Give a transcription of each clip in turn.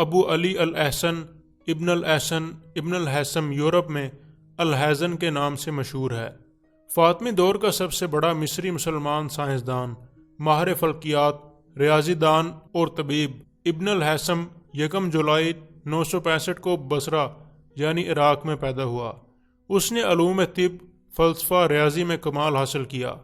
ابو علی الحسن ابن الحسن ابن الحسم یورپ میں الحزن کے نام سے مشہور ہے۔ فاطمی دور کا سب سے بڑا مصری مسلمان سائنسدان، ماہر فلکیات، ریاضی دان اور طبیب ابن الحسم 1 جولائی 965 کو بصرہ یعنی عراق میں پیدا ہوا۔ اس نے علوم طب، فلسفہ، ریاضی میں کمال حاصل کیا۔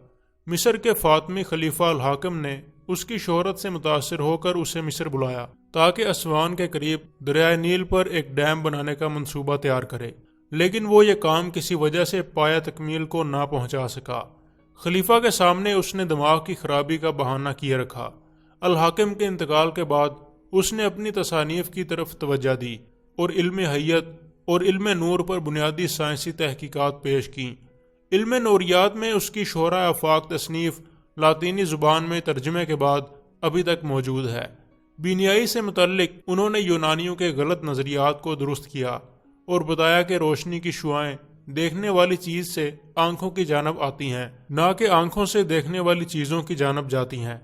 مصر کے فاطمی خلیفہ الحاکم نے اس کی شہرت سے متاثر ہو کر اسے مصر بلایا تاکہ اسوان کے قریب دریائے نیل پر ایک ڈیم بنانے کا منصوبہ تیار کرے، لیکن وہ یہ کام کسی وجہ سے پایہ تکمیل کو نہ پہنچا سکا۔ خلیفہ کے سامنے اس نے دماغ کی خرابی کا بہانہ کیے رکھا۔ الحاکم کے انتقال کے بعد اس نے اپنی تصانیف کی طرف توجہ دی اور علم حیت اور علم نور پر بنیادی سائنسی تحقیقات پیش کیں۔ علم نوریات میں اس کی شہرہ آفاق تصنیف لاطینی زبان میں ترجمے کے بعد ابھی تک موجود ہے۔ بینائی سے متعلق انہوں نے یونانیوں کے غلط نظریات کو درست کیا اور بتایا کہ روشنی کی شعاعیں دیکھنے والی چیز سے آنکھوں کی جانب آتی ہیں، نہ کہ آنکھوں سے دیکھنے والی چیزوں کی جانب جاتی ہیں۔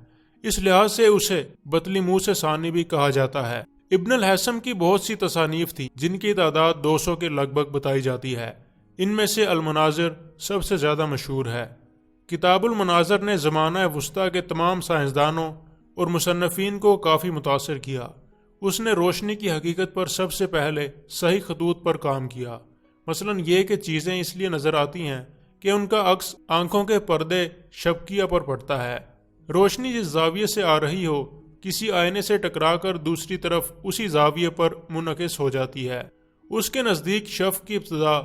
اس لحاظ سے اسے بطلیموس ثانی بھی کہا جاتا ہے۔ ابن الحسم کی بہت سی تصانیف تھی جن کی تعداد 200 کے لگ بھگ بتائی جاتی ہے۔ ان میں سے المناظر سب سے زیادہ مشہور ہے۔ کتاب المناظر نے زمانہ وسطیٰ کے تمام سائنسدانوں اور مصنفین کو کافی متاثر کیا۔ اس نے روشنی کی حقیقت پر سب سے پہلے صحیح خطوط پر کام کیا، مثلا یہ کہ چیزیں اس لیے نظر آتی ہیں کہ ان کا عکس آنکھوں کے پردے شبکیہ پر پڑتا ہے۔ روشنی جس زاویے سے آ رہی ہو کسی آئینے سے ٹکرا کر دوسری طرف اسی زاویے پر منعکس ہو جاتی ہے۔ اس کے نزدیک شفق کی ابتدا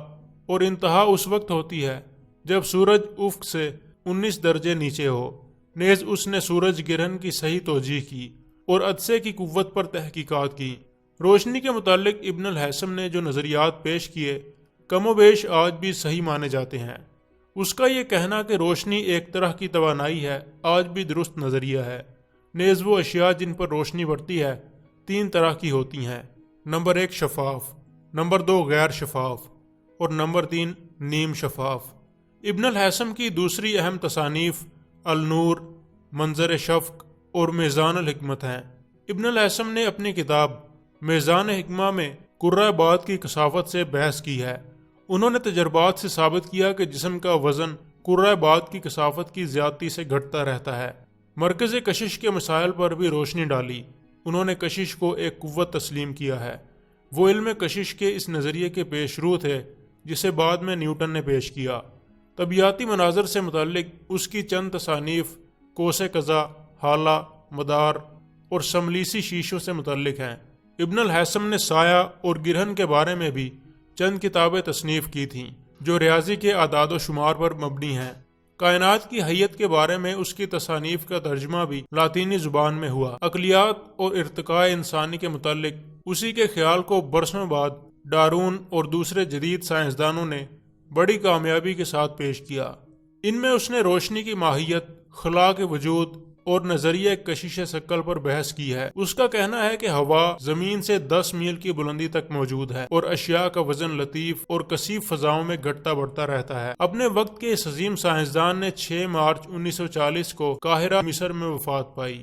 اور انتہا اس وقت ہوتی ہے جب سورج افق سے 19 درجے نیچے ہو۔ نیز اس نے سورج گرہن کی صحیح توجیہ کی اور عدسے کی قوت پر تحقیقات کی۔ روشنی کے متعلق ابن الحسم نے جو نظریات پیش کیے کم و بیش آج بھی صحیح مانے جاتے ہیں۔ اس کا یہ کہنا کہ روشنی ایک طرح کی توانائی ہے آج بھی درست نظریہ ہے۔ نیز وہ اشیاء جن پر روشنی پڑتی ہے 3 طرح کی ہوتی ہیں: نمبر 1 شفاف، نمبر 2 غیر شفاف اور نمبر 3 نیم شفاف۔ ابن الحسم کی دوسری اہم تصانیف النور، منظر شفق اور میزان الحکمت ہیں۔ ابن الحسم نے اپنی کتاب میزان حکمہ میں کرۂ باد کی کثافت سے بحث کی ہے۔ انہوں نے تجربات سے ثابت کیا کہ جسم کا وزن کرۂ باد کی کثافت کی زیادتی سے گھٹتا رہتا ہے۔ مرکز کشش کے مسائل پر بھی روشنی ڈالی۔ انہوں نے کشش کو ایک قوت تسلیم کیا ہے۔ وہ علم کشش کے اس نظریے کے پیش رو تھے جسے بعد میں نیوٹن نے پیش کیا۔ طبیعیاتی مناظر سے متعلق اس کی چند تصانیف کوس قزح، حالہ، مدار اور شملیسی شیشوں سے متعلق ہیں۔ ابن الحسم نے سایہ اور گرہن کے بارے میں بھی چند کتابیں تصنیف کی تھیں جو ریاضی کے اعداد و شمار پر مبنی ہیں۔ کائنات کی حیت کے بارے میں اس کی تصانیف کا ترجمہ بھی لاطینی زبان میں ہوا۔ عقلیات اور ارتقاء انسانی کے متعلق اسی کے خیال کو برسوں بعد ڈارون اور دوسرے جدید سائنسدانوں نے بڑی کامیابی کے ساتھ پیش کیا۔ ان میں اس نے روشنی کی ماہیت، خلا کے وجود اور نظریہ کشش ثقل پر بحث کی ہے۔ اس کا کہنا ہے کہ ہوا زمین سے 10 میل کی بلندی تک موجود ہے اور اشیاء کا وزن لطیف اور کثیف فضاؤں میں گھٹتا بڑھتا رہتا ہے۔ اپنے وقت کے اس عظیم سائنسدان نے 6 مارچ 1940 کو قاہرہ مصر میں وفات پائی۔